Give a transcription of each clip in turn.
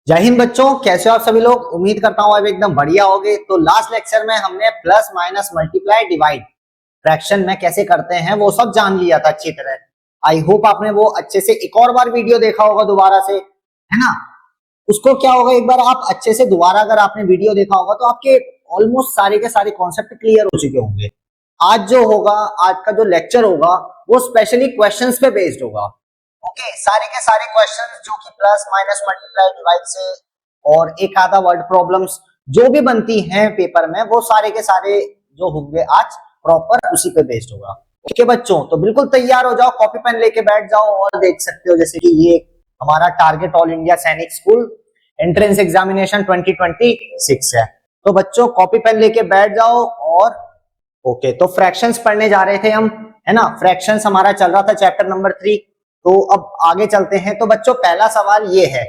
जय हिंद बच्चों, कैसे हो आप सभी लोग। उम्मीद करता हूँ अब एकदम बढ़िया होगे। तो लास्ट लेक्चर में हमने plus minus multiply divide fraction में कैसे करते हैं वो सब जान लिया था अच्छी तरह। आई होप आपने वो अच्छे से एक और बार वीडियो देखा होगा दोबारा से, है ना। उसको क्या होगा, एक बार आप अच्छे से दोबारा अगर आपने वीडियो देखा होगा तो आपके ऑलमोस्ट सारे के सारे कॉन्सेप्ट क्लियर हो चुके होंगे। आज जो होगा, आज का जो लेक्चर होगा वो स्पेशली क्वेश्चंस पे बेस्ड होगा। ओके, सारे के सारे क्वेश्चंस जो कि प्लस माइनस मल्टीप्लाई डिवाइड से और एक आधा वर्ड प्रॉब्लम्स जो भी बनती हैं पेपर में, वो सारे के सारे जो होंगे आज प्रॉपर उसी पे बेस्ड होगा। ओके बच्चों, तो बिल्कुल तैयार हो जाओ, कॉपी पेन लेके बैठ जाओ और देख सकते हो जैसे कि ये हमारा टारगेट ऑल इंडिया सैनिक स्कूल एंट्रेंस एग्जामिनेशन 2026 है। तो बच्चों कॉपी पेन लेके बैठ जाओ और ओके, तो फ्रैक्शंस पढ़ने जा रहे थे हम, है ना। फ्रैक्शंस हमारा चल रहा था चैप्टर नंबर 3। तो अब आगे चलते हैं। तो बच्चों पहला सवाल ये है,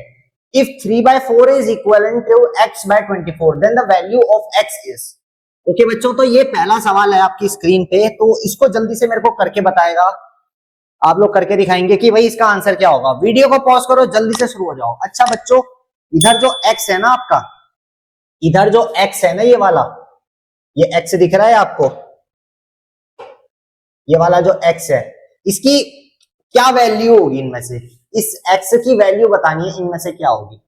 if 3/4 is equivalent to x by 24 then the value of x is. Okay बच्चों, तो ये पहला सवाल है आपकी स्क्रीन पे, तो इसको जल्दी से मेरे को करके बताएगा। आप लोग करके दिखाएंगे कि भाई इसका आंसर क्या होगा। वीडियो को पॉज करो, जल्दी से शुरू हो जाओ। अच्छा बच्चों, इधर जो x है ना आपका, इधर जो x है ना, ये वाला, ये x दिख रहा है आपको, ये वाला जो x है, इसकी क्या वैल्यू होगी इनमें से। इस x की वैल्यू बतानी है इनमें से क्या होगी।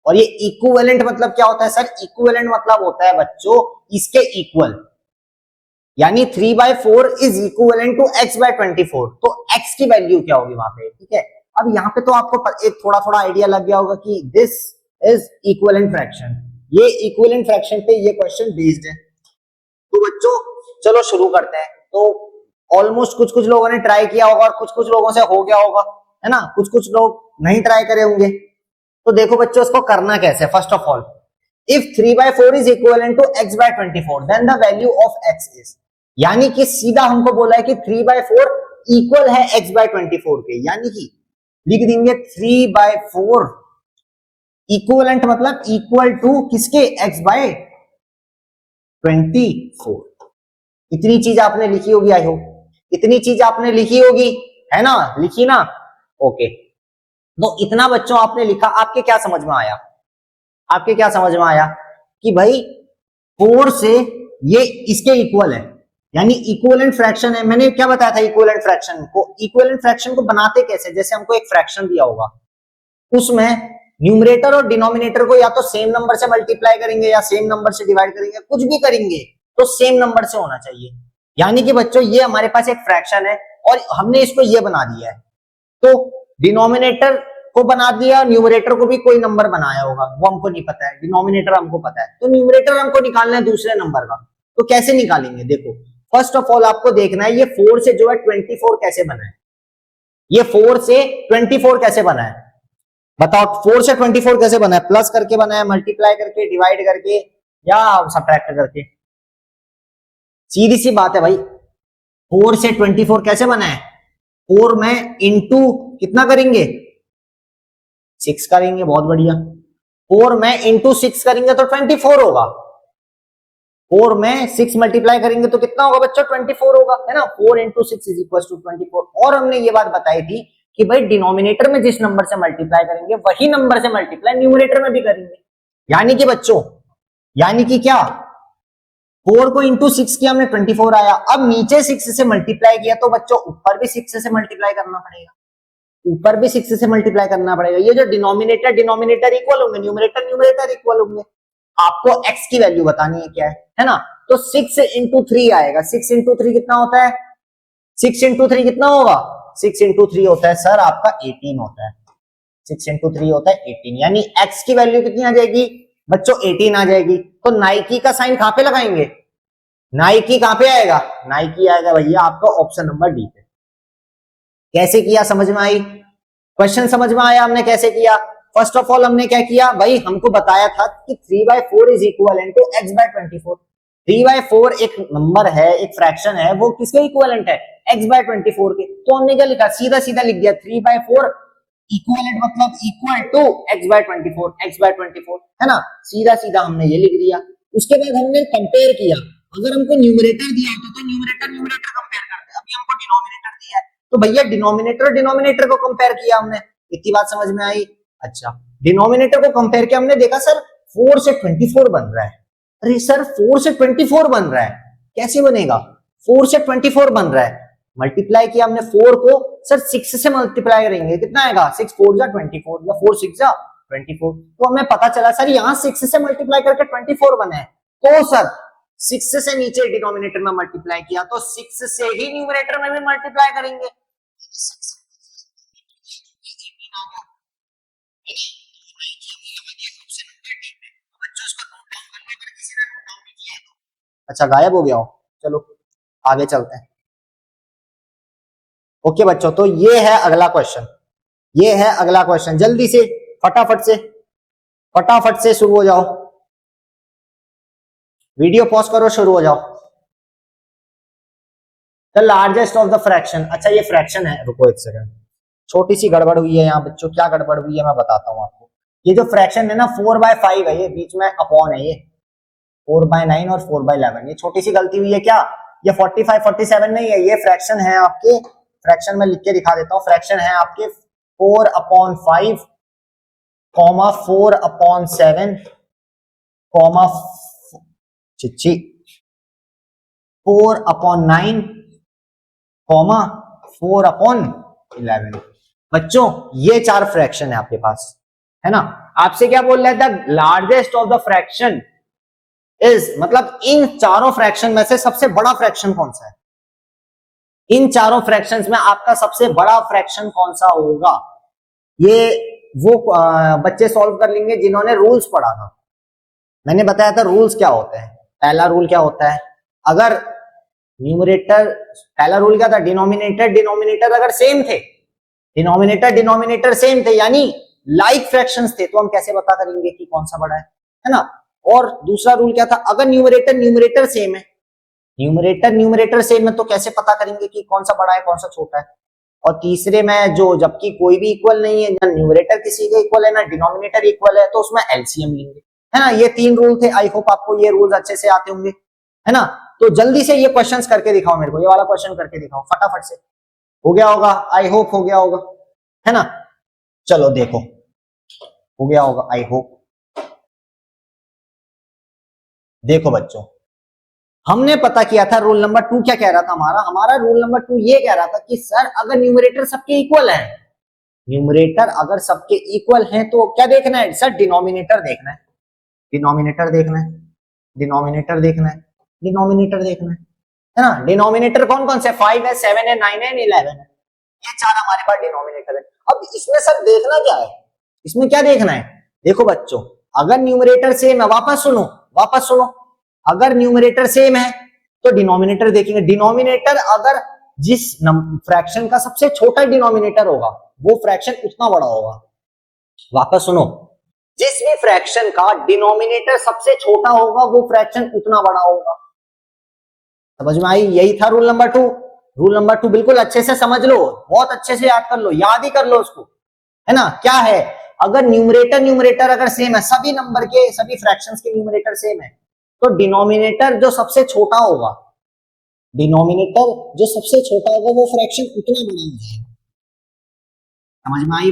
और ये इक्विवेलेंट मतलब क्या होता है सर? इक्विवेलेंट मतलब होता है बच्चों इसके इक्वल, यानी 3/4 is equivalent to x by 24। तो x की वैल्यू क्या होगी वहां पे, ठीक है। अब यहाँ पे तो आपको एक थोड़ा थोड़ा आइडिया लग गया होगा कि दिस इज इक्विवेलेंट फ्रैक्शन। ये इक्विवेलेंट फ्रैक्शन पे ये क्वेश्चन बेस्ड है। तो बच्चों चलो शुरू करते हैं। तो ऑलमोस्ट कुछ कुछ लोगों ने ट्राई किया होगा और कुछ कुछ लोगों से हो गया होगा, है ना। कुछ कुछ लोग नहीं ट्राई करे होंगे। तो देखो बच्चों इसको करना कैसे। First of all, if 3/4 is equivalent to x by 24 then the value of x is, यानी कि सीधा हमको बोला है कि 3/4 इक्वल है x by 24 के, यानी कि लिख देंगे 3/4 इक्विवेलेंट मतलब इक्वल टू किसके, x by 24। इतनी चीज आपने लिखी होगी, आई होप इतनी चीज आपने लिखी होगी, है ना, लिखी ना। ओके, तो इतना बच्चों आपने लिखा, आपके क्या समझ में आया? आपके क्या समझ में आया कि भाई 4 से ये इसके इक्वल है, यानी इक्विवेलेंट फ्रैक्शन है। मैंने क्या बताया था इक्विवेलेंट फ्रैक्शन को? इक्विवेलेंट फ्रैक्शन को बनाते कैसे? जैसे हमको एक फ्रैक्शन दिया होगा, उसमें न्यूमरेटर और डिनोमिनेटर को या तो सेम नंबर से मल्टीप्लाई करेंगे या सेम नंबर से डिवाइड करेंगे, कुछ भी करेंगे तो सेम नंबर से होना चाहिए। यानी कि बच्चों ये हमारे पास एक फ्रैक्शन है और हमने इसको ये बना दिया है, तो डिनोमिनेटर को बना दिया, न्यूमरेटर को भी कोई नंबर बनाया होगा, वो हमको नहीं पता है, डिनोमिनेटर हमको पता है। तो न्यूमरेटर हमको निकालना है दूसरे नंबर का, तो कैसे निकालेंगे? देखो फर्स्ट ऑफ ऑल आपको देखना है ये 4 से जो है 24 कैसे बना है। ये 4 से 24 कैसे बना है बताओ? 4 से 24 कैसे बना है? प्लस करके बना है, मल्टीप्लाई करके, डिवाइड करके, या सब्ट्रैक्ट करके? सीधी सी बात है भाई, 4 से 24 कैसे बना है? 4 में इंटू कितना करेंगे? 6 करेंगे, बहुत बढ़िया। 4 में इंटू 6 करेंगे तो 24 होगा। 4 में 6 मल्टीप्लाई करेंगे तो कितना होगा बच्चों? 24 होगा, है ना। 4 इंटू 6 इज इक्वल टू 24। और हमने ये बात बताई थी कि भाई डिनोमिनेटर में जिस नंबर से मल्टीप्लाई करेंगे वही नंबर से मल्टीप्लाई न्यूमरेटर में भी करेंगे। यानी कि बच्चों, यानी कि क्या, 4 को इंटू 6 किया हमने, 24 आया। अब नीचे 6 से मल्टीप्लाई किया तो बच्चों ऊपर भी 6 से मल्टीप्लाई करना पड़ेगा, ऊपर भी 6 से मल्टीप्लाई करना पड़ेगा। ये जो डिनोमिनेटर डिनोमिनेटर इक्वल होंगे, न्यूमरेटर न्यूमरेटर इक्वल होंगे। आपको x की वैल्यू बतानी है क्या है ना। तो 6 इंटू 3 आएगा। 6 इंटू 3 कितना होता है? 6 इंटू 3 कितना होगा? 6 इंटू 3 होता है सर आपका 18 होता है। 6 इंटू 3 होता है 18, यानी x की वैल्यू कितनी आ जाएगी बच्चों? 18 आ जाएगी। तो नाइकी का साइन कहां पे लगाएंगे? नाइकी कहां पे आएगा? नाइकी आएगा भैया आपका ऑप्शन नंबर डी पे। कैसे किया, समझ में आई? क्वेश्चन समझ में आया हमने कैसे किया? फर्स्ट ऑफ ऑल हमने क्या किया भाई, हमको बताया था कि 3/4 is equivalent to x by 24। 3/4 एक नंबर है, एक फ्रैक्शन है, वो किसके इक्विवेलेंट है? x by 24 के। तो हमने क्या लिखा? सीधा सीधा लिख दिया 3/4 इक्विवेलेंट मतलब equal to x by 24, x by 24, है ना। सीधा सीधा हमने ये लिख दिया। उसके बाद हमने कंपेयर किया। अगर हमको न्यूमरेटर दिया होता तो न्यूमरेटर न्यूमरेटर कंपेयर करते, अभी हमको डिनोमिनेटर दिया है तो भैया डिनोमिनेटर डिनोमिनेटर को कंपेयर किया हमने। इतनी बात समझ में आई? अच्छा, डिनोमिनेटर को कंपेयर किया हमने, देखा सर 4 से 24 बन रहा है। अरे सर 4 से 24 बन रहा है, कैसे बनेगा? 4 से 24 बन रहा है, मल्टीप्लाई किया हमने 4 को सर 6 से मल्टीप्लाई करेंगे, कितना आएगा? 6 4 जा 24 या 4 6 जा 24। तो हमें पता चला सर यहाँ 6 से मल्टीप्लाई करके 24 बने हैं, तो सर 6 से नीचे डिनोमिनेटर में मल्टीप्लाई किया तो 6 से ही न्यूमरेटर में भी मल्टीप्लाई करेंगे। अच्छा गायब हो गया हो, चलो आगे चलते हैं। ओके बच्चों, तो ये है अगला क्वेश्चन, ये है अगला क्वेश्चन, जल्दी से फटाफट से शुरू हो जाओ, वीडियो पॉज करो, शुरू हो जाओ। The largest of the fraction, अच्छा ये फ्रैक्शन है, रुको एक सेकंड, छोटी सी गड़बड़ हुई है यहाँ बच्चों, क्या गड़बड़ हुई है मैं बताता हूँ आपको। ये जो फ्रैक्शन है ना 4/5 है, ये बीच में अपॉन है, ये 4/9 और 4/11, ये छोटी सी गलती हुई है क्या? ये 45 47 नहीं है, ये फ्रैक्शन है आपके, फ्रैक्शन में लिख के दिखा देता हूँ, फ्रैक्शन है आपके 4/5 कॉमा 4/7 कॉमा 4/9 कॉमा 4/11। बच्चों ये 4 फ्रैक्शन है आपके पास, है ना? आपसे क्या बोल रहा है? The largest of the fraction is, मतलब इन चारों फ्रैक्शन में से सबसे बड़ा फ्रैक्शन कौन सा है? इन चारों फ्रैक्शंस में आपका सबसे बड़ा फ्रैक्शन कौन सा होगा? ये वो बच्चे सॉल्व कर लेंगे जिन्होंने रूल्स पढ़ा था। मैंने बताया था रूल्स क्या होते हैं। पहला रूल क्या होता है? अगर न्यूमरेटर, पहला रूल क्या था? डिनोमिनेटर अगर सेम थे, डिनोमिनेटर सेम थे, यानी लाइक फ्रैक्शंस थे, तो हम कैसे पता करेंगे कि कौन सा बड़ा है ना? और दूसरा रूल क्या था? अगर न्यूमरेटर सेम है, न्यूमरेटर सेम है, तो कैसे पता करेंगे कि कौन सा बड़ा है कौन सा छोटा है? और तीसरे में जो, जबकि कोई भी इक्वल नहीं है, ना न्यूमरेटर किसी का इक्वल है ना डिनोमिनेटर इक्वल है, तो उसमें एलसीएम लेंगे, है ना? ये 3 रूल थे, आई होप आपको ये रूल्स अच्छे से आते होंगे, है ना? तो जल्दी से ये क्वेश्चंस करके दिखाओ मेरे को, ये वाला क्वेश्चन करके दिखाओ फटाफट से। हो गया होगा, आई होप हो गया होगा, है ना? चलो देखो, हो गया होगा आई होप। देखो बच्चों, हमने पता किया था रूल नंबर 2 क्या कह रहा था हमारा रूल नंबर 2 ये कह रहा था कि सर अगर न्यूमरेटर सबके इक्वल है, न्यूमरेटर अगर सबके इक्वल हैं, तो क्या देखना है सर? डिनोमिनेटर देखना है, डिनोमिनेटर देखना है, डिनोमिनेटर देखना है, डिनोमिनेटर देखना है ना? डिनोमिनेटर कौन कौन से? 5 है, 7 है, 9 है, 11 है, ये 4 हमारे पास डिनोमिनेटर है। अब इसमें सर देखना क्या है? इसमें क्या देखना है? देखो बच्चों, अगर न्यूमरेटर सेम है, वापस सुनो, अगर न्यूमरेटर सेम है तो डिनोमिनेटर देखेंगे। डिनोमिनेटर अगर जिस फ्रैक्शन का सबसे छोटा डिनोमिनेटर होगा, वो फ्रैक्शन उतना बड़ा होगा। वापस सुनो, जिस भी फ्रैक्शन का डिनोमिनेटर सबसे छोटा होगा, वो फ्रैक्शन उतना बड़ा होगा। समझ में आई? यही था रूल नंबर 2। रूल नंबर 2 बिल्कुल अच्छे से समझ लो, बहुत अच्छे से याद कर लो, याद ही कर लो उसको, है ना? क्या है? अगर न्यूमरेटर अगर सेम है, सभी नंबर के, सभी फ्रैक्शंस के न्यूमरेटर सेम है, तो डिनोमिनेटर जो सबसे छोटा होगा, डिनोमिनेटर जो सबसे छोटा होगा, वो फ्रैक्शन उतना बड़ा हो जाएगा। समझ में आई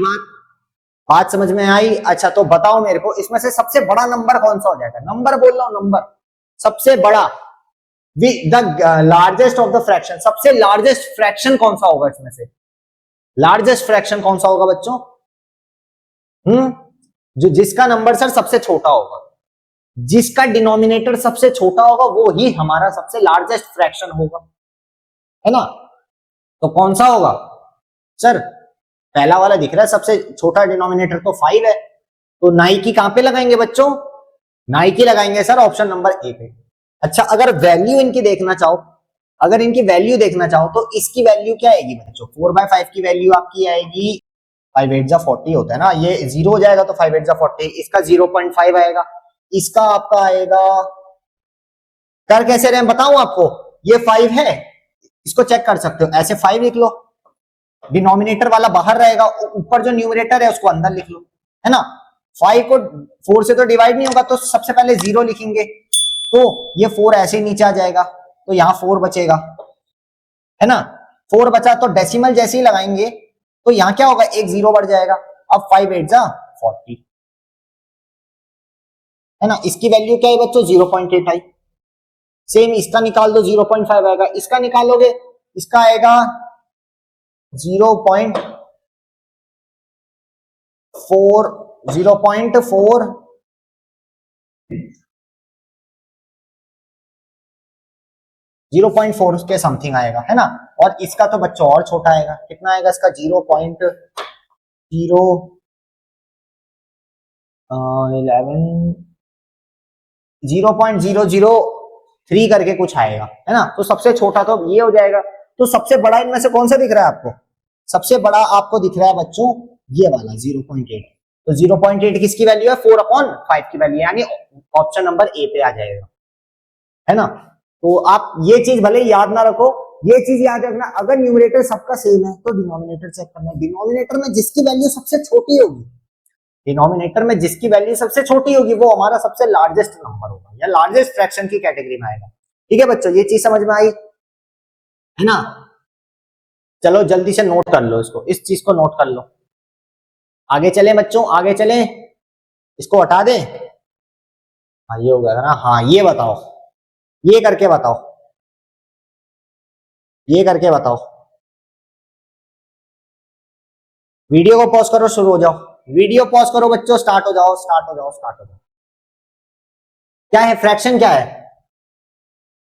बात समझ में आई? अच्छा तो बताओ मेरे को, इसमें से सबसे बड़ा नंबर कौन सा हो जाएगा? नंबर बोल रहा हूं, नंबर सबसे बड़ा, the largest of the fraction, सबसे लार्जेस्ट फ्रैक्शन कौन सा होगा इसमें से? लार्जेस्ट फ्रैक्शन कौन सा होगा बच्चों? जो जिसका नंबर सर सबसे छोटा होगा, जिसका डिनोमिनेटर सबसे छोटा होगा, वो ही हमारा सबसे लार्जेस्ट फ्रैक्शन होगा, है ना? तो कौन सा होगा सर? पहला वाला दिख रहा है, सबसे छोटा डिनोमिनेटर तो 5 है, तो नाई की कहां पे लगाएंगे बच्चों? नाई की लगाएंगे सर ऑप्शन नंबर ए पे। अच्छा, अगर वैल्यू इनकी देखना चाहो, अगर इनकी वैल्यू देखना चाहो, तो इसकी वैल्यू क्या आएगी बच्चों? 4/5 की वैल्यू आपकी आएगी, 5 8 जा 40 होता है ना, ये 0 हो जाएगा तो 5 8 जा 40, इसका 0.5 आएगा, इसका आपका आएगा, कर कैसे रहे हैं बताऊं आपको? ये 5 है, इसको चेक कर सकते हो, ऐसे 5 लिख लो, डिनोमिनेटर वाला बाहर रहेगा, ऊपर जो न्यूमरेटर है उसको अंदर लिख लो, है ना? 5 को 4 से तो डिवाइड नहीं होगा, तो सबसे पहले 0 लिखेंगे, तो ये 4 ऐसे ही नीचे आ जाएगा, तो यहां 4 बचेगा, है ना? 4 बचा, तो डेसिमल जैसे ही लगाएंगे तो यहां क्या होगा? एक 0 बढ़ जाएगा। अब 5 8 जा 40, है ना। इसकी वैल्यू क्या है बच्चों, 0.8 आई। सेम इसका निकाल दो, 0.5 आएगा। इसका निकालोगे, इसका आएगा 0.4, 0.4, 0.4 के समथिंग आएगा, है ना। और इसका तो बच्चों और छोटा आएगा, कितना आएगा इसका, 0.011, 0.003 करके कुछ आएगा, है ना। तो सबसे छोटा तो ये हो जाएगा। तो सबसे बड़ा इनमें से कौन सा दिख रहा है आपको, सबसे बड़ा आपको दिख रहा है बच्चों ये वाला 0.8। तो 0.8 किसकी वैल्यू है, 4/5 की वैल्यू, यानी ऑप्शन नंबर ए पे आ जाएगा, है ना। तो आप ये चीज भले याद ना रखो, ये चीज याद रखना, अगर न्यूमरेटर सबका सेम है तो डिनोमिनेटर चेक करना है। डिनोमिनेटर में जिसकी वैल्यू सबसे छोटी होगी, डिनोमिनेटर में जिसकी वैल्यू सबसे छोटी होगी वो हमारा सबसे लार्जेस्ट नंबर होगा या लार्जेस्ट फ्रैक्शन की कैटेगरी में आएगा। ठीक है बच्चों, ये चीज समझ में आई, है ना। चलो जल्दी से नोट कर लो इसको, इस चीज को नोट कर लो। आगे चले बच्चों, आगे चले, इसको हटा दे। हाँ ये हो गया ना। हाँ ये बताओ, ये करके बताओ, ये करके बताओ। वीडियो को पॉज करो, शुरू हो जाओ। वीडियो पॉज करो बच्चों, स्टार्ट हो जाओ, स्टार्ट हो जाओ, स्टार्ट हो जाओ। क्या है फ्रैक्शन, क्या है।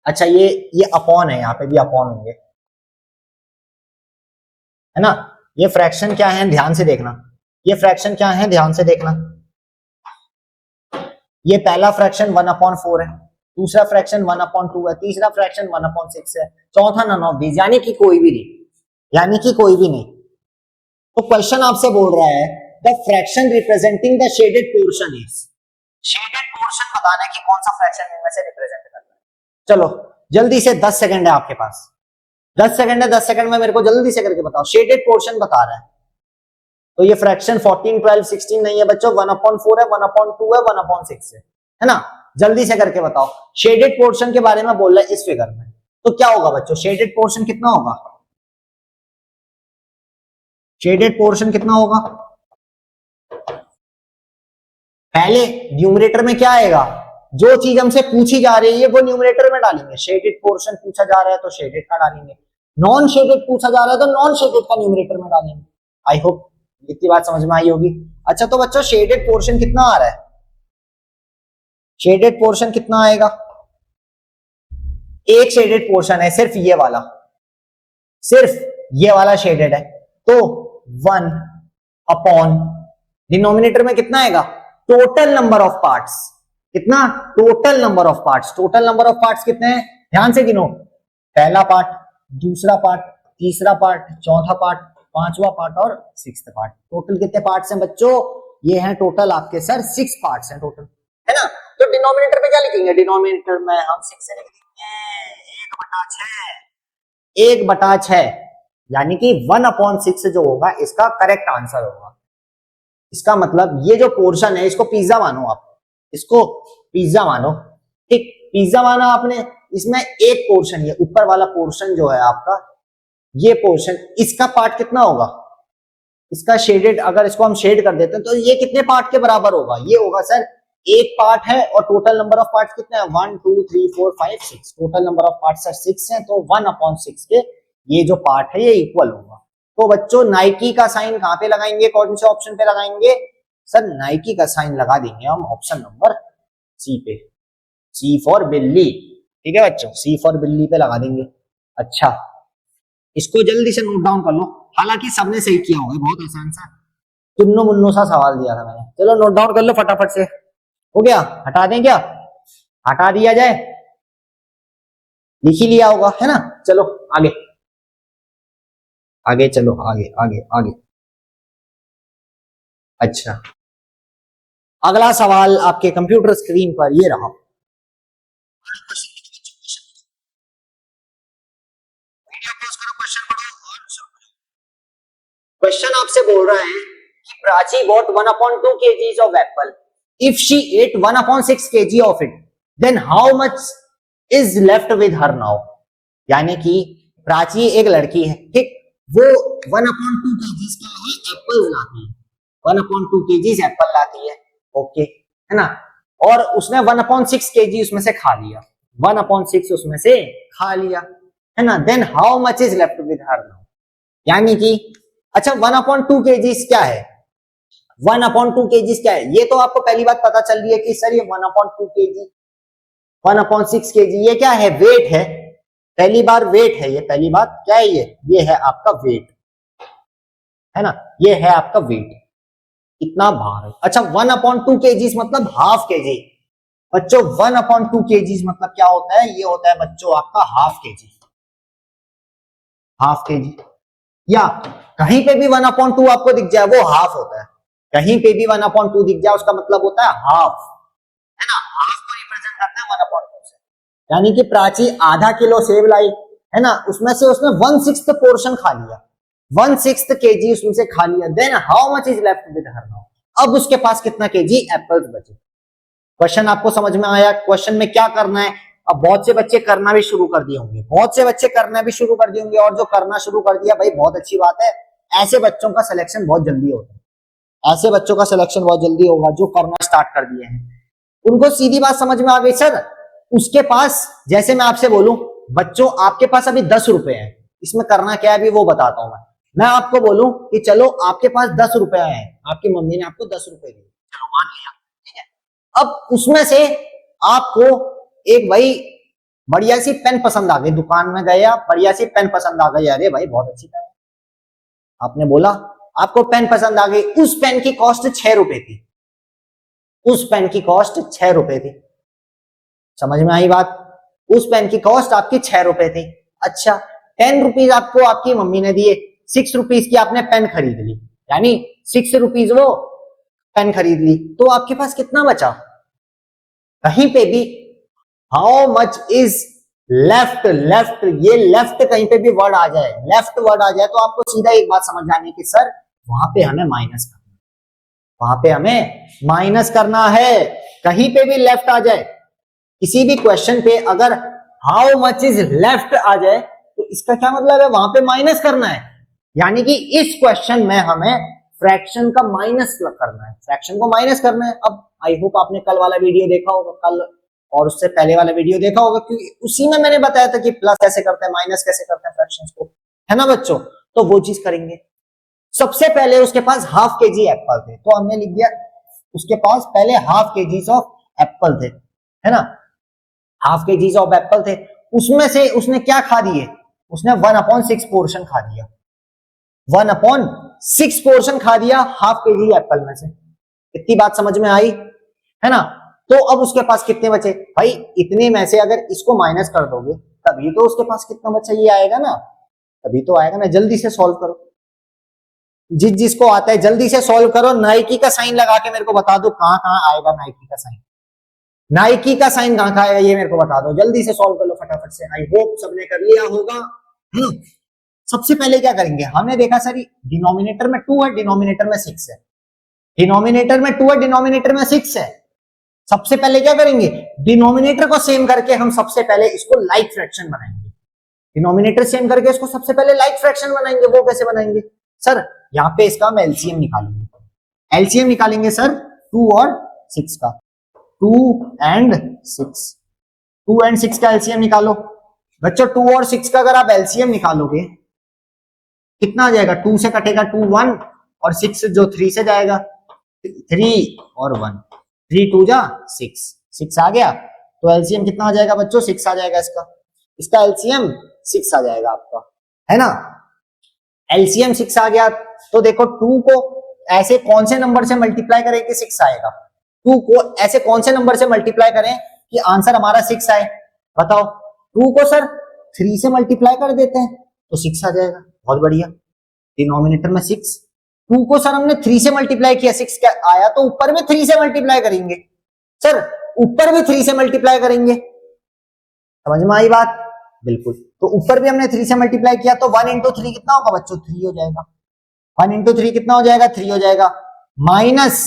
अच्छा ये अपॉन है, यहाँ पे भी अपॉन होंगे, है ना। ये फ्रैक्शन क्या है, ध्यान से देखना। ये फ्रैक्शन क्या है, ध्यान से देखना। ये पहला फ्रैक्शन 1/4 है, दूसरा फ्रैक्शन 1/2 है, तीसरा फ्रैक्शन 1/6 है, चौथा नन ऑफ दीज, यानी कि कोई भी नहीं, यानी कि कोई भी नहीं। तो क्वेश्चन आपसे बोल रहा है the fraction representing the shaded portion is, shaded portion बताना है कि कौन सा फ्रैक्शन इनमें से रिप्रेजेंट करता है। चलो जल्दी से, 10 सेकंड है आपके पास, 10 सेकंड है, 10 सेकंड में मेरे को जल्दी से करके बताओ। शेडेड पोर्शन बता रहा है, तो ये फ्रैक्शन 14, 12, 16 नहीं है बच्चों, 1/4 है, 1/2 है, 1/6 है ना। जल्दी से करके बताओ, शेडेड पोर्शन के बारे में बोल रहा है इस फिगर में, तो क्या होगा बच्चों, शेडेड पोर्शन कितना होगा, शेडेड पोर्शन कितना होगा। पहले न्यूमरेटर में क्या आएगा, जो चीज हमसे पूछी जा रही है वो न्यूमरेटर में डालेंगे। शेडेड पोर्शन पूछा जा रहा है तो शेडेड का डालेंगे, नॉन शेडेड पूछा जा रहा है तो नॉन शेडेड का न्यूमरेटर में डालेंगे। आई होप इतनी बात समझ में आई होगी। अच्छा तो बच्चों शेडेड पोर्शन कितना आ रहा है, शेडेड पोर्शन कितना आएगा, एक शेडेड पोर्शन है सिर्फ ये वाला, सिर्फ ये वाला शेडेड है, तो 1/, डिनोमिनेटर में कितना आएगा, टोटल नंबर ऑफ पार्ट्स, कितना, total number of parts. Total number of parts कितने हैं, ध्यान से गिनो, पहला पार्ट, दूसरा पार्ट, तीसरा पार्ट, चौथा पार्ट, पांचवा पार्ट और 6th पार्ट। टोटल कितने पार्ट्स हैं बच्चों, ये हैं टोटल आपके सर 6 पार्ट्स हैं टोटल, है ना। तो डिनोमिनेटर पे क्या लिखेंगे, डिनोमिनेटर में हम 6 से लिखेंगे 1/6, 1/6, यानी कि 1/6 जो होगा इसका करेक्ट आंसर होगा। इसका मतलब ये जो पोर्शन है इसको पिज्जा मानो आप, इसको पिज्जा मानो, ठीक, पिज्जा माना आपने। इसमें एक पोर्शन, ये ऊपर वाला पोर्शन जो है आपका, ये पोर्शन, इसका पार्ट कितना होगा, इसका शेडेड, अगर इसको हम शेड कर देते हैं तो ये कितने पार्ट के बराबर होगा, ये होगा सर एक पार्ट है, और टोटल नंबर ऑफ पार्ट्स कितने हैं, 1 2 3 4 5 6, टोटल नंबर ऑफ पार्ट्स 6 है, तो 1/6 के ये जो पार्ट है ये इक्वल होगा। तो बच्चों नाइकी का साइन कहां पे लगाएंगे, कौन से ऑप्शन पे लगाएंगे, सर नाइकी का साइन लगा देंगे हम ऑप्शन नंबर सी पे, सी फॉर बिल्ली, ठीक है बच्चों, सी फॉर बिल्ली पे लगा देंगे। अच्छा इसको जल्दी से नोट डाउन कर लो, हालांकि सबने सही किया होगा, बहुत आसान सा चुन्नो मुन्नो सा सवाल दिया था मैंने। चलो नोट डाउन कर लो फटाफट से, हो गया, हटा दें क्या, हटा दिया जाए, लिख ही लिया होगा, है ना। चलो आगे आगे चलो, आगे आगे आगे। अच्छा अगला सवाल आपके कंप्यूटर स्क्रीन पर ये रहा, क्वेश्चन आपसे बोल रहा है कि Prachi bought 1/2 kgs of apple. If she ate 1/6 kg of it, then how much is left with her now? यानी कि प्राची एक लड़की है, ठीक, वो 1/2 kg के एप्पल लाती है, 1/2 केजीज एप्पल लाती है, ओके, है ना, और उसने 1/6 केजी उसमें से खा लिया, 1/6 उसमें से खा लिया, है ना, then how much is left with her now, यानी कि अच्छा 1/2 केजीज क्या है, 1/2 केजीज क्या है, ये तो आपको पहली बात पता चल रही है कि सर ये 1/2 केजी 1/6 केजी ये क्या है, वेट है, पहली बार वेट है, ये पहली बात क्या है, ये है आपका वेट, है ना, ये है आपका वेट, इतना भार है। अच्छा 1/2 केजीज मतलब हाफ केजी, बच्चों 1/2 केजीज मतलब क्या होता है, ये होता है बच्चों आपका हाफ केजी, हाफ केजी, या कहीं पे भी 1/2 आपको दिख जाए वो हाफ होता है, कहीं पे भी 1/2 दिख जाए उसका मतलब होता है हाफ, है ना, हाफ को रिप्रेजेंट करता है 1/2 से, यानी कि प्राची आधा किलो सेब लाई, है ना, उसमें से उसने 1/6 पोर्शन खा लिया, 1/6 केजी उसमें से खा लिया, then how much is left with her now, अब उसके पास कितना केजी एप्पल्स बचे। क्वेश्चन आपको समझ में आया, क्वेश्चन में क्या करना है, अब बहुत से बच्चे करना भी शुरू कर दिए होंगे, बहुत से बच्चे करना भी शुरू कर दिए होंगे, और जो करना शुरू कर दिया भाई बहुत अच्छी बात है, ऐसे बच्चों का सिलेक्शन बहुत जल्दी होता है, ऐसे बच्चों का सिलेक्शन बहुत जल्दी होगा जो करना स्टार्ट कर दिए हैं, उनको सीधी बात समझ में आ गई सर, उसके पास, जैसे मैं आपसे बोलूं बच्चों आपके पास अभी 10 रुपए हैं, इसमें करना क्या है अभी वो बताता हूं मैं आपको बोलूं कि चलो आपके पास 10 रुपए हैं, आपकी मम्मी ने आपको 10 रुपए दिए, चलो मान लिया, ठीक है, अब उसमें से आपको एक भाई बढ़िया सी पेन पसंद आ गई, दुकान में गए आप, बढ़िया सी पेन पसंद आ गई, अरे भाई बहुत अच्छी पेन, आपने बोला आपको पेन पसंद आ गई, उस पेन की कॉस्ट 6 रुपए थी, उस पेन की कॉस्ट 6 रुपए थी, समझ में आई बात, उस पेन की कॉस्ट आपकी 6 रुपए थी, अच्छा 10 रुपीज आपको आपकी मम्मी ने दिए, 6 रुपीज की आपने पेन खरीद ली, यानी 6 रुपीज वो पेन खरीद ली, तो आपके पास कितना बचा, कहीं पे भी how much is left, left, ये लेफ्ट कहीं पे भी वर्ड आ जाए, लेफ्ट वर्ड आ जाए तो आपको सीधा एक बात समझ जानी कि सर वहां पे हमें माइनस करना है, वहां पे हमें माइनस करना है, कहीं पे भी लेफ्ट आ जाए, किसी भी क्वेश्चन पे अगर हाउ मच इज लेफ्ट आ जाए तो इसका क्या मतलब है, वहां पे माइनस करना है, यानी कि इस क्वेश्चन में हमें फ्रैक्शन का माइनस करना है, फ्रैक्शन को माइनस करना है। अब आई होप आपने कल वाला वीडियो देखा होगा, कल और उससे पहले वाला वीडियो देखा होगा, क्योंकि उसी में मैंने बताया था कि प्लस कैसे करते हैं, माइनस कैसे करते हैं फ्रैक्शंस को, है ना बच्चों, तो वो चीज करेंगे। सबसे पहले उसके पास हाफ केजी एप्पल थे, तो हमने लिख दिया उसके पास पहले हाफ केजीज ऑफ एप्पल थे, है ना, हाफ केजीज ऑफ एप्पल थे, उसमें से उसने क्या खा दिए, उसने 1/6 पोर्शन खा दिया, 1/6 पोर्शन खा दिया हाफ केजी एप्पल में से, इतनी बात समझ में आई, है ना, तो अब उसके पास कितने बचे भाई, इतने में से अगर इसको माइनस कर दोगे तभी तो उसके पास कितना बचा ये आएगा ना, तभी तो आएगा ना, जल्दी से सॉल्व करो, जिसको आता है जल्दी से सॉल्व करो, नाइकी का साइन लगा के मेरे को बता दो कहां कहां आएगा नाइकी का साइन, नाइकी का साइन कहां कहां आएगा ये मेरे को बता दो, जल्दी से सॉल्व कर लो फटाफट से, आई होप सबने कर लिया होगा। सबसे पहले क्या करेंगे, हमने देखा सर डिनोमिनेटर में 2 है, डिनोमिनेटर में 6 है, डिनोमिनेटर में 2 है, डिनोमिनेटर में 6 है, सबसे पहले क्या करेंगे, डिनोमिनेटर को सेम करके हम सबसे पहले इसको लाइक फ्रैक्शन बनाएंगे, डिनोमिनेटर सेम करके इसको सबसे पहले लाइक फ्रैक्शन बनाएंगे, वो कैसे बनाएंगे सर, यहां पे इसका हम एलसीएम निकालेंगे, एलसीएम निकालेंगे सर 2 और 6 का, 2 एंड 6, 2 एंड 6 का एलसीएम निकालो बच्चों, 2 और 6 का अगर आप एलसीएम निकालोगे कितना आ जाएगा, 2 से कटेगा 2 1 और 6 जो 3 से जाएगा 3 और 1, 3 2 जा 6, 6 आ गया, तो एलसीएम कितना आ जाएगा बच्चों, 6 आ जाएगा, इसका एलसीएम 6 आ जाएगा आपका, है ना, एलसीएम 6 आ गया, तो देखो 2 को ऐसे कौन से नंबर से मल्टीप्लाई करें कि 6 आएगा, 2 को ऐसे कौन से नंबर से मल्टीप्लाई करें कि आंसर हमारा 6 आए, बताओ, 2 को सर 3 से मल्टीप्लाई कर देते हैं तो 6 आ जाएगा, बहुत बढ़िया, डिनोमिनेटर में 6, 2 को सर हमने 3 से मल्टीप्लाई किया 6 क्या आया, तो ऊपर में 3 से मल्टीप्लाई करेंगे सर, ऊपर भी 3 से मल्टीप्लाई करेंगे, समझ में आई बात, बिल्कुल, तो ऊपर भी हमने 3 से मल्टीप्लाई किया तो 1 इंटू 3 कितना होगा बच्चों, 3 हो जाएगा, 1 इंटू 3 कितना हो जाएगा, 3 हो जाएगा, माइनस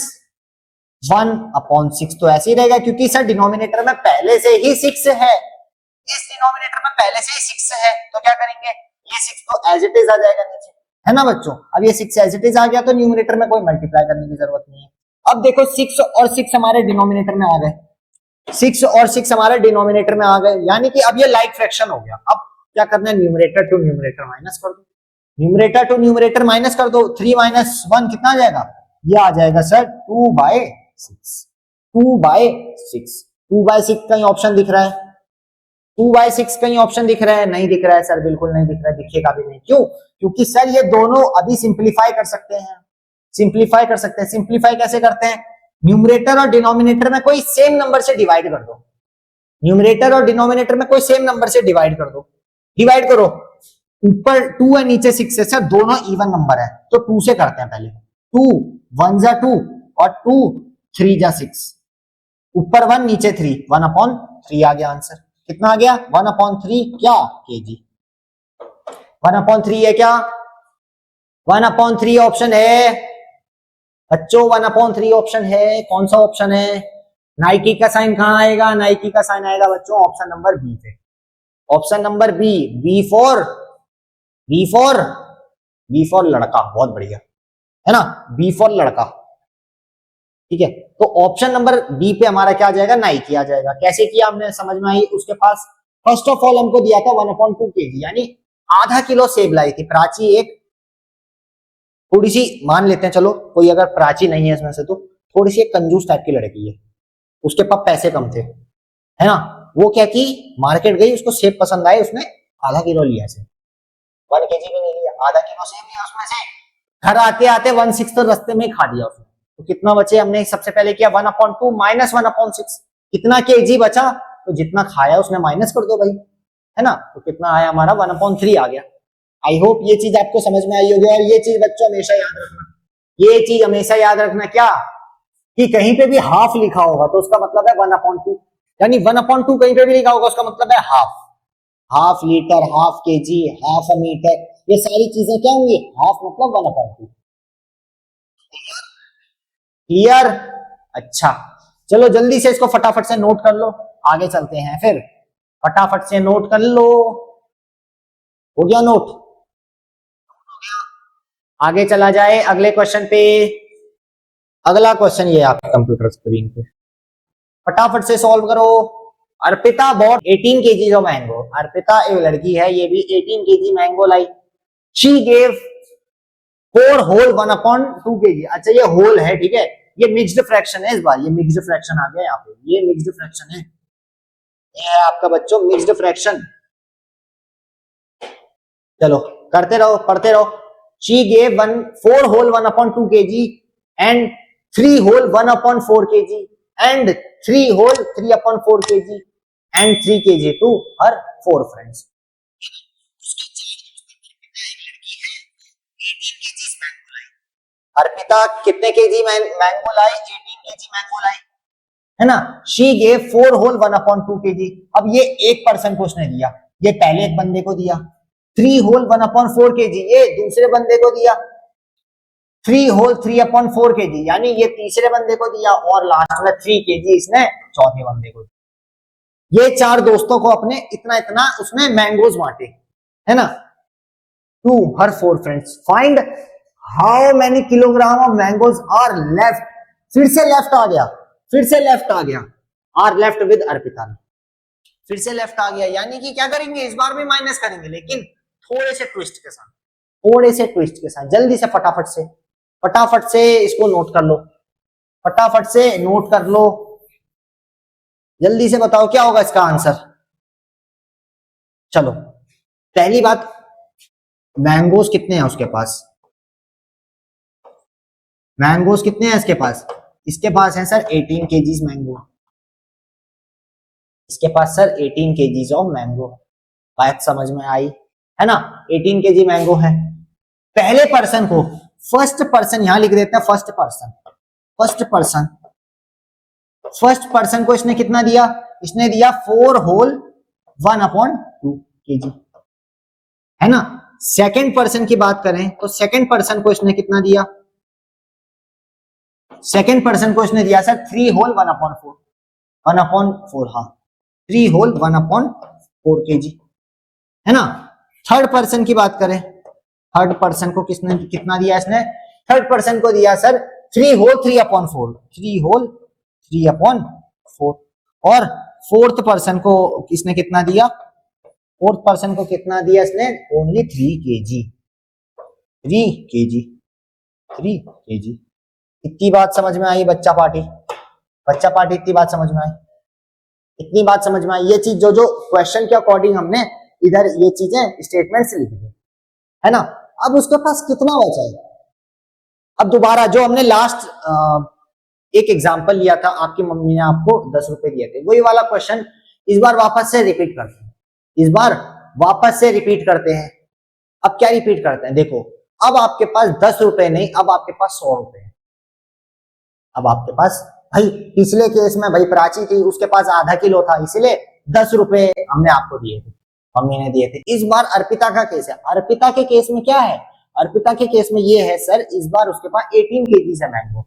1/6 तो ऐसे ही रहेगा, क्योंकि सर डिनोमिनेटर में पहले से ही 6 है, इस डिनोमिनेटर में पहले से ही 6 है, तो क्या करेंगे, ये 6 तो एज इट इज आ जाएगा नीचे, है ना बच्चों। अब ये 6 एज इट इज आ गया तो न्यूमरेटर में कोई मल्टीप्लाई करने की जरूरत नहीं है। अब देखो 6 और 6 हमारे डिनोमिनेटर में आ गए, 6 और 6 हमारे डिनोमिनेटर में आ गए, यानी कि अब ये लाइक फ्रैक्शन हो गया। अब क्या करना है, न्यूमरेटर टू न्यूमरेटर माइनस कर दो, न्यूमरेटर टू न्यूमरेटर माइनस कर दो। 3 माइनस 1 कितना आ जाएगा, ये आ जाएगा सर 2/6, 2/6, 2/6 कहीं ऑप्शन दिख रहा है, 2/6 कहीं ऑप्शन दिख रहा है, नहीं दिख रहा है सर, बिल्कुल नहीं दिख रहा है, दिखेगा भी नहीं। क्यों, क्योंकि सर ये दोनों अभी सिंप्लीफाई कर सकते हैं, सिंप्लीफाई कर सकते हैं। सिंप्लीफाई कैसे करते हैं, न्यूमरेटर और डिनोमिनेटर में कोई सेम नंबर से डिवाइड कर दो, न्यूमरेटर और डिनोमिनेटर में कोई सेम नंबर से डिवाइड कर दो, डिवाइड करो। ऊपर 2 है नीचे 6 है सर, दोनों इवन नंबर है तो 2 से करते हैं पहले। 2 1 जा 2 और 2 3 जा 6, ऊपर 1 नीचे 3, 1/3 आ गया आंसर। कितना आ गया, 1/3 क्या केजी, 1/3 है क्या, 1/3 ऑप्शन है बच्चों, 1/3 ऑप्शन है। कौन सा ऑप्शन है, नाइकी का साइन कहां आएगा, नाइकी का साइन आएगा बच्चों ऑप्शन नंबर बी पे, option number B, B for लड़का, बहुत बढ़िया है ना, बी फॉर लड़का, ठीक है। तो ऑप्शन नंबर बी पे हमारा क्या आ जाएगा, नाइकी आ जाएगा। कैसे किया हमने समझ में आई, उसके पास फर्स्ट ऑफ ऑल हमको दिया था 1/2 kg, यानी आधा किलो सेब लाई थी प्राची। एक थोड़ी सी मान लेते हैं, चलो कोई अगर प्राची नहीं है इसमें से तो थोड़ी सी एक कंजूस टाइप की लड़की है, उसके पास पैसे कम थे, है ना। वो क्या की मार्केट गई, उसको सेब पसंद आए, उसने आधा किलो लिया सेब, 1 kg भी नहीं लिया, आधा किलो सेब लिया उसमें से। घर आते आते 1/6 तो रास्ते में खा दिया उसने, तो कितना बचे, हमने सबसे पहले किया 1/2 माइनस 1/6, कितना केजी बचा, तो जितना खाया उसने माइनस कर दो भाई, है ना। तो कितना आया हमारा 1/3 आ गया। आई होप ये चीज आपको समझ में आई होगी। और ये चीज बच्चों हमेशा याद रखना, ये चीज हमेशा याद रखना क्या, कि कहीं पे भी हाफ लिखा होगा तो उसका मतलब है 1/2, यानी 1/2 कहीं पे भी लिखा होगा उसका मतलब है half, half litre, half KG, half a metre, ये सारी चीजें क्या होंगी, हाफ मतलब 1/2। क्लियर, अच्छा चलो जल्दी से इसको फटाफट से नोट कर लो, आगे चलते हैं फिर, फटाफट से नोट कर लो। हो गया नोट, आगे चला जाए अगले क्वेश्चन पे। अगला क्वेश्चन ये आपके कंप्यूटर स्क्रीन पे, फटाफट से सॉल्व करो। Arpita bought 18 kg of mango, Arpita एक लड़की है, ये भी 18 kg मैंगो लाई। शी गेव 4 होल 1/2 kg, अच्छा ये होल है, ठीक है, ये मिक्स्ड फ्रैक्शन है, इस बार ये मिक्स्ड फ्रैक्शन आ गया यहाँ पे, ये मिक्स्ड फ्रैक्शन है, ये है आपका बच्चों मिक्स्ड फ्रैक्शन। चलो करते रहो, पढ़ते रहो। She gave 4 whole 1/2 kg and 3 whole 1/4 kg and 3 whole 3/4 kg and 3 kg to her 4 friends। Arpita कितने केजी मैंगो लाई, 18 kg मैंगो लाई, है ना। शी गेव 4 होल 1/2 kg, अब ये एक पर्सन को उसने दिया, ये पहले एक बंदे को दिया। 3 होल 1/4 kg, ये दूसरे बंदे को दिया। 3 होल 3/4 kg, यानी ये तीसरे बंदे को दिया, और लास्ट में 3 kg इसने चौथे बंदे को दिया। ये 4 दोस्तों को अपने इतना इतना उसने मैंगोज बांटे, है ना। To her 4 friends, find how many kilogram of mangoes are left, फिर से लेफ्ट आ गया, फिर से लेफ्ट आ गया, आर लेफ्ट विद अर्पिता, फिर से लेफ्ट आ गया, यानी कि क्या करेंगे इस बार भी माइनस करेंगे, लेकिन थोड़े से ट्विस्ट के साथ, थोड़े से ट्विस्ट के साथ। जल्दी से फटाफट से इसको नोट कर लो, फटाफट से नोट कर लो, जल्दी से बताओ क्या होगा इसका आंसर। चलो पहली बात, मैंगोज कितने हैं उसके पास, मैंगोज कितने हैं इसके पास, इसके पास है सर 18 केजीज मैंगो, इसके पास सर 18 केजीज ऑफ मैंगो। बात समझ में आई, है ना, 18 केजी मैंगो है। पहले पर्सन को, फर्स्ट पर्सन यहां लिख देते हैं, फर्स्ट पर्सन को इसने कितना दिया, इसने दिया 4 होल 1/2 kg, है ना। सेकंड पर्सन की बात करें तो सेकंड पर्सन को इसने कितना दिया, सेकंड पर्सन को इसने दिया सर 3 होल 1/4, हाँ 3 होल 1/4 kg, है ना। थर्ड पर्सन की बात करें, थर्ड पर्सन को किसने कितना दिया, इसने थर्ड पर्सन को दिया सर 3 होल 3/4, 3 होल 3/4। और फोर्थ पर्सन को किसने कितना दिया, फोर्थ पर्सन को कितना दिया इसने, ओनली 3 kg, 3 kg, 3 kg। इतनी बात समझ में आई बच्चा पार्टी, बच्चा पार्टी इतनी बात समझ में आई, इतनी बात समझ में आई। ये चीज जो जो क्वेश्चन के अकॉर्डिंग हमने इधर ये चीजें स्टेटमेंट्स लिख दी है ना। अब उसके पास कितना बचा है, अब दोबारा जो हमने लास्ट एक एग्जांपल लिया था, आपकी मम्मी ने आपको 10 रुपए दिए थे, वही वाला क्वेश्चन इस बार वापस से रिपीट करते हैं, इस बार वापस से रिपीट करते हैं। अब क्या रिपीट करते हैं, देखो अब आपके पास 10 रुपए नहीं, अब आपके पास 100 रुपए है। अब आपके पास, भाई पिछले केस में भाई प्राची थी, उसके पास आधा किलो था, इसलिए 10 रुपए हमने आपको दिए थे, मम्मी ने दिए थे। इस बार अर्पिता का केस है, अर्पिता के केस में क्या है, अर्पिता के केस में ये है सर, इस बार उसके पास 18 kg है मैंगो,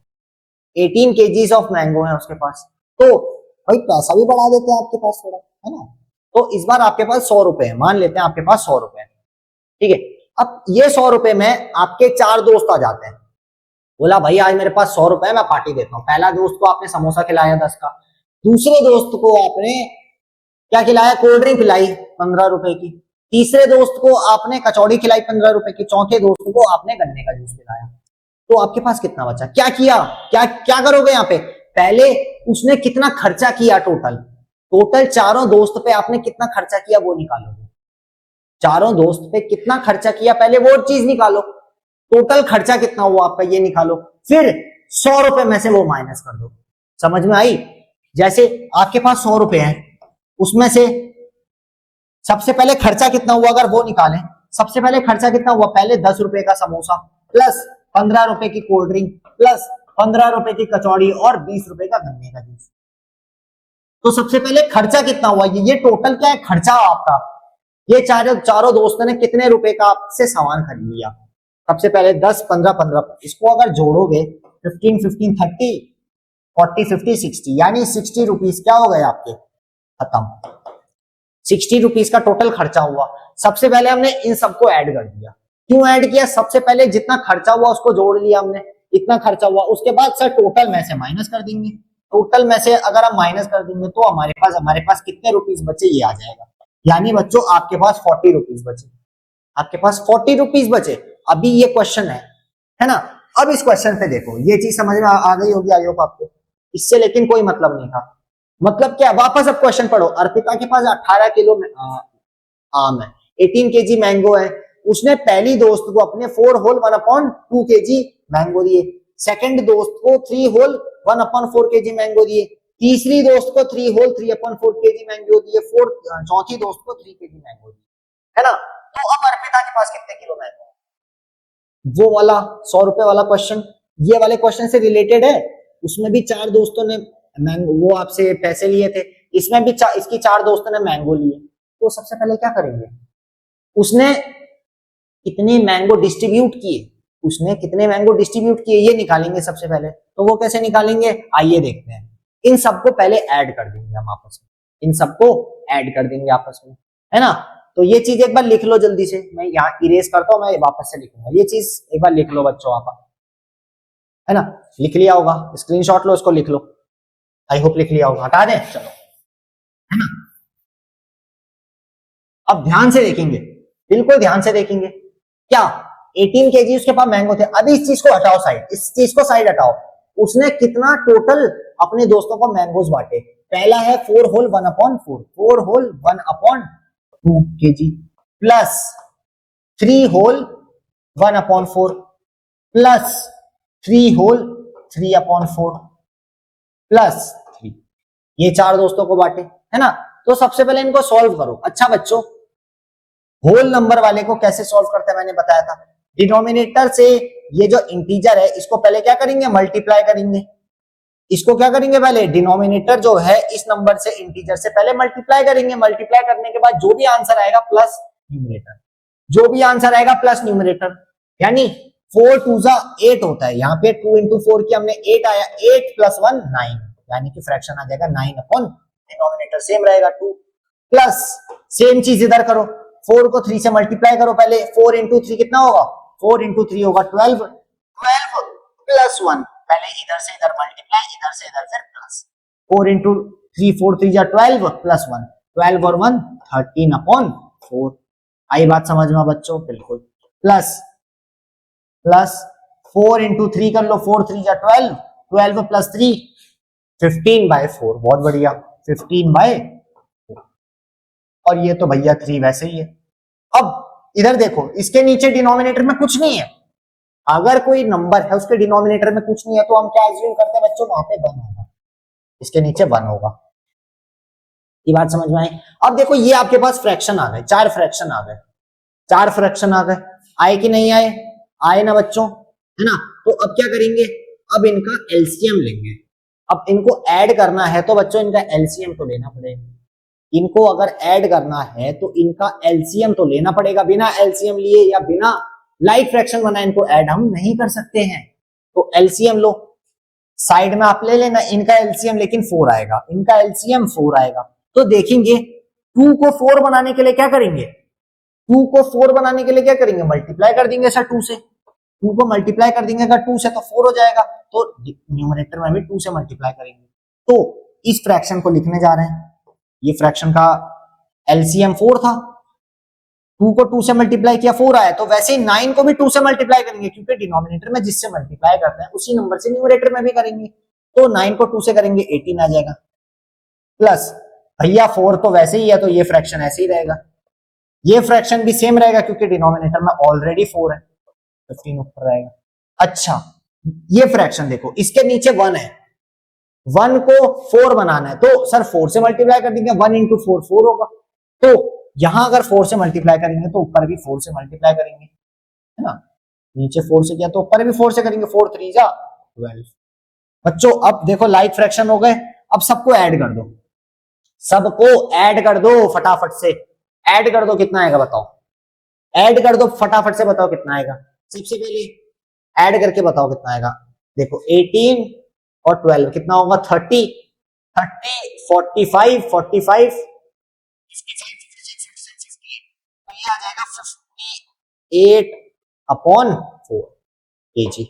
18 kg ऑफ मैंगो है उसके पास, तो भाई पैसा भी बढ़ा देते हैं आपके पास थोड़ा, है ना। तो इस बार आपके पास 100 रुपए है, मान लेते हैं आपके पास 100 रुपए है, ठीक है। अब ये 100 रुपए में आपके 4 दोस्त आ जाते हैं, बोला भाई आज मेरे पास 100 रुपए है, मैं पार्टी देता हूँ। पहला दोस्त को आपने समोसा खिलाया 10 का, दूसरे दोस्त को आपने क्या खिलाया, कोल्ड ड्रिंक खिलाई 15 रुपए की, तीसरे दोस्त को आपने कचौड़ी खिलाई 15 रुपए की, चौथे दोस्त को आपने गन्ने का जूस पिलाया। तो आपके पास कितना बचा, क्या किया, क्या क्या करोगे यहाँ पे, पहले उसने कितना खर्चा किया, टोटल चारों दोस्त पे आपने कितना खर्चा किया वो निकालोगे, चारों दोस्त पे कितना खर्चा किया पहले वो चीज निकालो, टोटल खर्चा कितना हुआ आपका ये निकालो, फिर 100 रुपए में से वो माइनस कर दो। समझ में आई, जैसे आपके पास 100 रुपए हैं, उसमें से सबसे पहले खर्चा कितना हुआ अगर वो निकालें, सबसे पहले खर्चा कितना हुआ, पहले 10 रुपए का समोसा प्लस 15 रुपए की कोल्ड ड्रिंक प्लस 15 रुपए की कचौड़ी और 20 रुपए का गन्ने का जूस। तो सबसे पहले खर्चा कितना हुआ, ये टोटल क्या है खर्चा आपका, ये चारों दोस्तों ने कितने रुपए का आपसे सामान खरीद लिया। सबसे पहले 10 15 15, इसको अगर जोड़ोगे 15 15 30 40 50 60, यानी 60 रुपीज क्या हो गए आपके, खत्म। 60 रुपीज का टोटल खर्चा हुआ। सबसे पहले हमने इन सबको ऐड कर दिया, क्यों ऐड किया, सबसे पहले जितना खर्चा हुआ उसको जोड़ लिया हमने, इतना खर्चा हुआ, उसके बाद सर टोटल में से माइनस कर देंगे, टोटल में से अगर हम माइनस कर देंगे तो हमारे पास कितने रुपीस बचे ये आ जाएगा, यानी बच्चों आपके पास 40 रुपीज बचे, आपके पास 40 रुपीज बचे। अभी ये क्वेश्चन है ना। अब इस क्वेश्चन पे देखो, ये चीज समझ में आ गई होगी आई होप आपको, इससे लेकिन कोई मतलब नहीं था। मतलब क्या, वापस अब क्वेश्चन पढ़ो, अर्पिता के पास 18 किलो आम है, 18 kg मैंगो है, उसने पहली दोस्त को अपने 4 होल 1/2 kg मैंगो दिए, सेकंड दोस्त को 3 होल 1/4 kg मैंगो दिए, तीसरी दोस्त को 3 होल 3/4 kg मैंगो दिए, चौथी दोस्त को 3 kg मैंगो दिए, है ना। तो अब अर्पिता के पास कितने किलो मैंगो, वो वाला 100 रुपए वाला क्वेश्चन ये वाले क्वेश्चन से रिलेटेड है, उसमें भी 4 दोस्तों ने मैंगो, वो आपसे पैसे लिए थे, इसमें भी इसकी 4 दोस्तों ने मैंगो लिए। तो सबसे पहले क्या करेंगे, उसने कितने मैंगो डिस्ट्रीब्यूट किए, उसने कितने मैंगो डिस्ट्रीब्यूट किए ये निकालेंगे सबसे पहले। तो वो कैसे निकालेंगे, आइए देखते हैं। इन सबको पहले ऐड कर देंगे हम आपस में, इन सबको ऐड कर देंगे आपस में, है ना। तो ये चीज एक बार लिख लो जल्दी से, मैं यहाँ इरेज करता हूं, मैं वापस से लिखूंगा, ये चीज एक बार लिख लो बच्चों आप, है ना। लिख लिया होगा, स्क्रीनशॉट लो, इसको लिख लो, आई होप लिख लिया होगा, हटा दें, चलो, है ना। अब ध्यान से देखेंगे, बिल्कुल ध्यान से देखेंगे, क्या 18 kg उसके पास मैंगो थे। अभी इस चीज को हटाओ साइड, इस चीज को साइड हटाओ, उसने कितना टोटल अपने दोस्तों को मैंगोज बांटे। पहला है 4 whole 1/4, 4 whole 1/2 kg plus 3 whole 1/4 plus 3 whole 3/4 plus 3, ये 4 दोस्तों को बांटे, है ना। तो सबसे पहले इनको सॉल्व करो। अच्छा बच्चों, होल नंबर वाले को कैसे सॉल्व करते हैं मैंने बताया था, डिनोमिनेटर से ये जो इंटीजर है इसको पहले क्या करेंगे, मल्टीप्लाई करेंगे। इसको क्या करेंगे, पहले डिनोमिनेटर जो है इस नंबर से इंटीजर से पहले मल्टीप्लाई करेंगे, मल्टीप्लाई करने के बाद जो भी आंसर आएगा प्लस न्यूमरेटर, जो भी आंसर आएगा प्लस न्यूमरेटर, यानी 4 2 8 होता है, यहाँ पे 2 into 4 की हमने 8 आया, 8 + 1 9, यानी कि फ्रैक्शन आ जाएगा 9 अपॉन डिनोमिनेटर सेम रहेगा 2, प्लस सेम चीज इधर करो, 4 को 3 से मल्टीप्लाई करो पहले, 4 into 3 कितना होगा 4 इंटू 3 होगा 12, 12 प्लस 1, पहले इधर से इधर मल्टीप्लाई, इधर से इधर फिर प्लस, 4 इंटू 3, 4 3 जा 12 प्लस 1, 12 और 1 13 अपॉन 4। आई बात समझ में बच्चों? बिल्कुल। प्लस प्लस 4 इंटू 3 कर लो, 4 3 जा 12, 12 प्लस 3 15/4, बहुत बढ़िया, 15/4। और ये तो भैया 3 वैसे ही है। अब इधर देखो, इसके नीचे डिनोमिनेटर में कुछ नहीं है। अगर कोई नंबर है उसके डिनोमिनेटर में कुछ नहीं है तो हम क्या एज्यूम करते हैं बच्चों? वहां पे 1 होगा, इसके नीचे 1 होगा। ये बात समझ में आई? अब देखो ये आपके पास फ्रैक्शन आ गए, 4 फ्रैक्शन आ गए, 4 फ्रैक्शन आ गए, आए कि नहीं आए? आए ना बच्चों, है ना? तो अब क्या करेंगे? अब इनका एलसीएम लेंगे। अब इनको ऐड करना है तो बच्चों इनका एलसीएम तो लेना पड़ेगा। इनको अगर ऐड करना है तो इनका एलसीएम तो लेना पड़ेगा। बिना एलसीएम लिए या बिना लाइक फ्रैक्शन बनाए इनको ऐड हम नहीं कर सकते हैं। तो एलसीएम लो, साइड में आप ले लेना इनका एलसीएम, लेकिन 4 आएगा, इनका एलसीएम 4 आएगा। तो देखेंगे 2 को 4 बनाने के लिए क्या करेंगे? 2 को 4 बनाने के लिए क्या करेंगे? मल्टीप्लाई कर देंगे सर 2 से। 2 को मल्टीप्लाई कर देंगे अगर 2 से तो 4 हो जाएगा, तो न्यूमरेटर में भी 2 से मल्टीप्लाई करेंगे। तो इस फ्रैक्शन को लिखने जा रहे हैं, ये फ्रैक्शन का एलसीएम 4 था, 2 को 2 से मल्टीप्लाई किया 4 आया, तो वैसे ही 9 को भी 2 से मल्टीप्लाई करेंगे, क्योंकि डिनोमिनेटर में जिससे मल्टीप्लाई करते हैं उसी नंबर से न्यूमरेटर में भी करेंगे। तो 9 को 2 से करेंगे 18 आ जाएगा, प्लस भैया 4 तो वैसे ही है तो ये फ्रैक्शन ऐसे ही रहेगा, ये फ्रैक्शन भी सेम रहेगा क्योंकि डिनोमिनेटर में ऑलरेडी 4 है, 15 ऊपर रहेगा। अच्छा, ये फ्रैक्शन देखो, इसके नीचे 1 है, 1 को 4 बनाना है तो सर 4 से मल्टीप्लाई कर देंगे, 1 इंटू 4 4 होगा। तो यहां अगर 4 से मल्टीप्लाई करेंगे तो ऊपर भी 4 से मल्टीप्लाई करेंगे, है ना? नीचे 4 से किया तो ऊपर भी 4 से करेंगे, 4 3 जा 12। बच्चों अब देखो लाइक फ्रैक्शन हो गए, अब सबको ऐड कर दो, सबको ऐड कर दो फटाफट से, ऐड कर दो, कितना आएगा बताओ? ऐड कर दो फटाफट से, बताओ कितना आएगा? सबसे पहले ऐड करके बताओ कितना आएगा। देखो 18 और 12 कितना होगा? 30, 30 45 45, तो ये आ जाएगा 58 अपॉन 4 kg,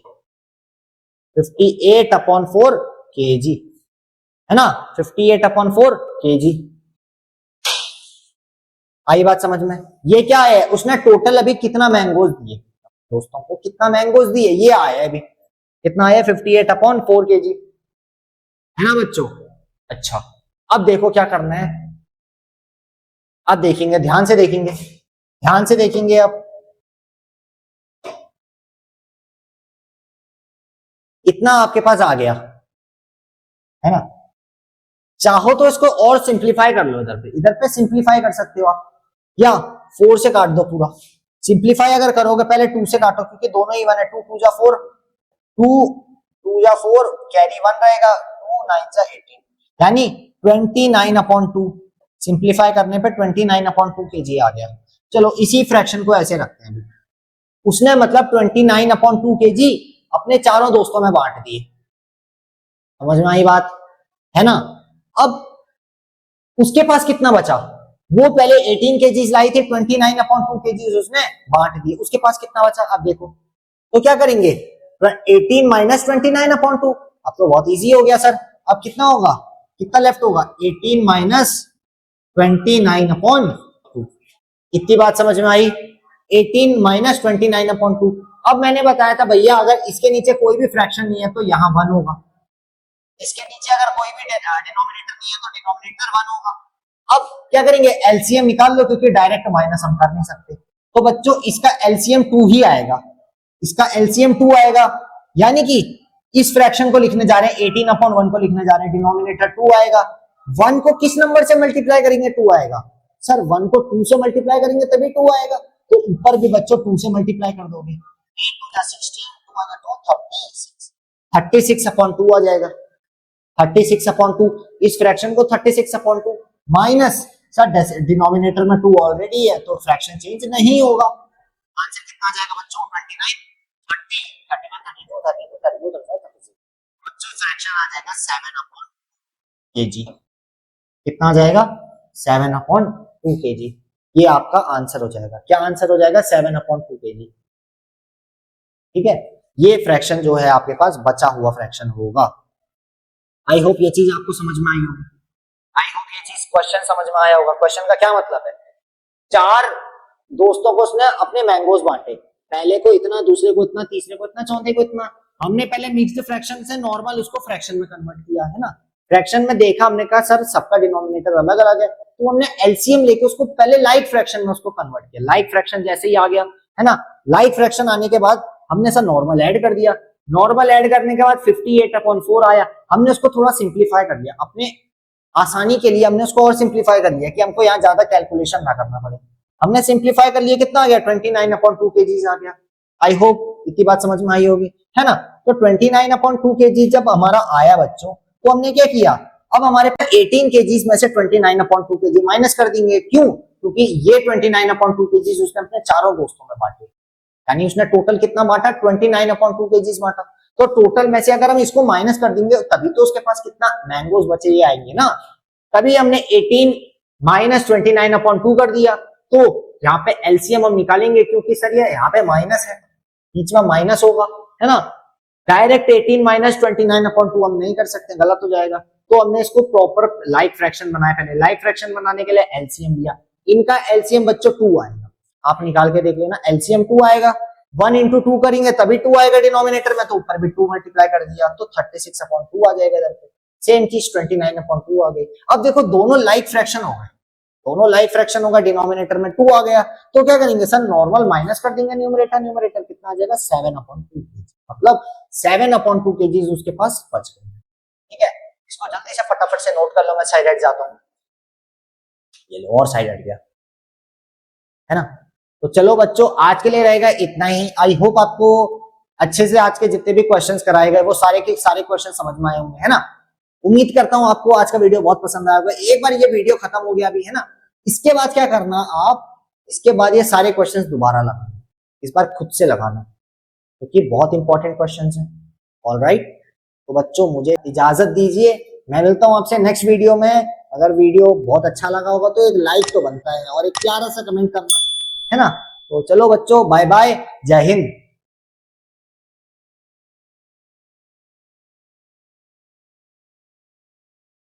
58 अपॉन 4 kg, है ना? 58 अपॉन 4 kg। आई बात समझ में? ये क्या है? उसने टोटल अभी कितना मैंगोज दिए दोस्तों को, कितना मैंगोज दिए ये आया है अभी, कितना आया? 58 अपॉन 4 kg, है ना बच्चों? अच्छा, अब देखो क्या करना है, अब देखेंगे, ध्यान से देखेंगे, ध्यान से देखेंगे। अब इतना आपके पास आ गया, है ना? चाहो तो इसको और सिंप्लीफाई कर लो, इधर पे सिंप्लीफाई कर सकते हो आप, या 4 से काट दो पूरा। सिंप्लीफाई अगर करोगे पहले 2 से काटो, क्योंकि दोनों ही 1 है, 2 2 जा 4, 2 2 जा 4, कैरी 1 रहेगा, 2 9 जा 18, यानी 29 अपॉन 2। सिंप्लीफाई करने पे 29 अपॉन 2 kg आ गया। चलो इसी फ्रैक्शन को ऐसे रखते हैं, उसने मतलब 29 अपॉन 2 kg अपने चारों दोस्तों में बांट दिए। समझ में आई बात, है ना? अब उसके पास कितना बचा? वो पहले 18 kg लाई थी, 29 अपॉन 2 kg उसने बांट दिए, उसके पास कितना बचा? अब देखो तो क्या करेंगे? 18 माइनस 29 अपॉन 2, अब तो बहुत इजी हो गया सर। अब कितना होगा, कितना लेफ्ट होगा? 18 माइनस 29 अपॉन 2। इतनी बात समझ में आई? 18 माइनस 29 अपॉन 2। अब मैंने बताया था भैया अगर इसके नीचे कोई भी फ्रैक्शन नहीं है तो यहाँ 1 होगा, इसके नीचे अगर कोई भी डिनोमिनेटर नहीं है तो डिनोमिनेटर 1 होगा। अब क्या करेंगे? एलसीएम निकाल लो, क्योंकि डायरेक्ट माइनस हम कर नहीं सकते। तो बच्चों इसका एलसीएम 2 ही आएगा, इसका एलसीएम 2 आएगा, यानी कि इस फ्रैक्शन को लिखने जा रहे हैं 18 अपॉन 1 को लिखने जा रहे हैं, डिनोमिनेटर 2 आएगा। 1 को किस नंबर से मल्टीप्लाई करेंगे? 2 आएगा। सर 1 को 2 से मल्टीप्लाई करेंगे तभी 2 आएगा, तो ऊपर भी बच्चों 2 से मल्टीप्लाई कर दोगे, 8 2 16, 2 36, 36 अपॉन 2 आ जाएगा, 36 अपॉन 2। इस फ्रैक्शन को 36 अपॉन 2 माइनस, सर डिनोमिनेटर में 2 ऑलरेडी है तो फ्रैक्शन चेंज नहीं होगा। आंसर कितना आ जाएगा बच्चों? 29 30 31 32 32 32 36। बच्चों फ्रैक्शन आ जाएगा 7 अपॉन kg। कितना आ जाएगा? 7 अपॉन 2 kg। ये आपका आंसर हो जाएगा। क्या आंसर हो जाएगा? 7 अपॉन 2 kg। ठीक है, ये फ्रैक्शन जो है आपके पास बचा हुआ फ्रैक्शन होगा। आई होप ये चीज आपको समझ में आई होगी। आई होप ये चीज क्वेश्चन समझ में आया होगा। क्वेश्चन का क्या मतलब है, 4 दोस्तों को उसने अपने मैंगोज बांटे, पहले को इतना, दूसरे को इतना, तीसरे को इतना, चौथे को इतना। हमने पहले मिक्स्ड फ्रैक्शन से नॉर्मल उसको फ्रैक्शन में कन्वर्ट किया है ना। फ्रैक्शन में देखा, हमने कहा सर सबका डिनोमिनेटर अलग अलग है, तो हमने एलसीएम लेके उसको पहले लाइक फ्रैक्शन में उसको कन्वर्ट किया। लाइक फ्रैक्शन जैसे ही आ गया है ना, लाइक फ्रैक्शन आने के बाद हमने सर नॉर्मल ऐड कर दिया। नॉर्मल ऐड करने के बाद 58/4 आया, हमने उसको थोड़ा सिंप्लीफाई कर दिया अपने आसानी के लिए, हमने उसको और सिंप्लीफाई कर दिया कि हमको यहाँ ज्यादा कैलकुलेशन ना करना पड़े। हमने सिंप्लीफाई कर लिया, कितना आ गया 29/2 kg आ गया। आई होप इतनी बात समझ में आई होगी, है ना। तो 29/2 kg जब हमारा आया बच्चों, तो हमने क्या किया, अब हमारे पास 18 kg में से 29/2 kg माइनस कर देंगे। क्यों, क्योंकि ये 29/2 kg उसने अपने चारों दोस्तों में बांटे, यानी उसने टोटल कितना बांटा, 29/2 kg बांटा। तो टोटल में से अगर हम इसको माइनस कर देंगे तभी तो उसके पास कितना मैंगोज बचे ये आएंगे ना। तभी हमने 18 - 29/2 कर दिया। तो यहाँ पे एलसीएम हम निकालेंगे, क्योंकि सर ये यहाँ पे माइनस है, बीच में माइनस होगा, है ना। डायरेक्ट 18 - 29/2 हम नहीं कर सकते, गलत हो जाएगा। तो हमने इसको प्रॉपर लाइक फ्रैक्शन बनाया। पहले लाइक फ्रैक्शन बनाने के लिए एलसीएम लिया, इनका एलसीएम बच्चों 2 आएगा, आप निकाल के देख लेना, एलसीएम 2 आएगा। 1 × 2 करेंगे तभी 2 आएगा डिनोमिनेटर में, तो ऊपर भी 2 मल्टीप्लाई कर दिया तो 36/2 आ जाएगा इधर पे। सेम चीज 29/2 आ गई। अब देखो दोनों लाइक फ्रैक्शन हो गए, दोनों लाइक फ्रैक्शन होगा, डिनोमिनेटर में 2 आ गया, तो क्या करेंगे सर नॉर्मल माइनस कर देंगे न्यूमरेटर, न्यूमरेटर कितना आ जाएगा 7/2 kg, मतलब 7/2 kg उसके पास बच गए। ठीक है, इसको जल्दी से फटाफट से नोट कर लो, मैं साइड हट जाता हूँ। ये लो और साइड हट गया, है ना। तो चलो बच्चों आज के लिए रहेगा इतना ही। आई होप आपको अच्छे से आज के जितने भी क्वेश्चंस कराए गए वो सारे के सारे क्वेश्चन समझ में आए होंगे, है ना। उम्मीद करता हूं आपको आज का वीडियो बहुत पसंद आया होगा। एक बार ये वीडियो खत्म हो गया अभी, है ना, इसके बाद क्या करना आप, इसके बाद ये सारे क्वेश्चंस दोबारा लगाना, इस बार खुद से लगाना, क्योंकि बहुत इंपॉर्टेंट क्वेश्चंस हैं। ऑलराइट, तो बच्चों मुझे इजाजत दीजिए, मैं मिलता हूं आपसे नेक्स्ट वीडियो में। अगर वीडियो बहुत अच्छा लगा होगा तो एक लाइक तो बनता है और एक प्यारा सा कमेंट करना, है ना। तो चलो बच्चों, बाय बाय, जय हिंद।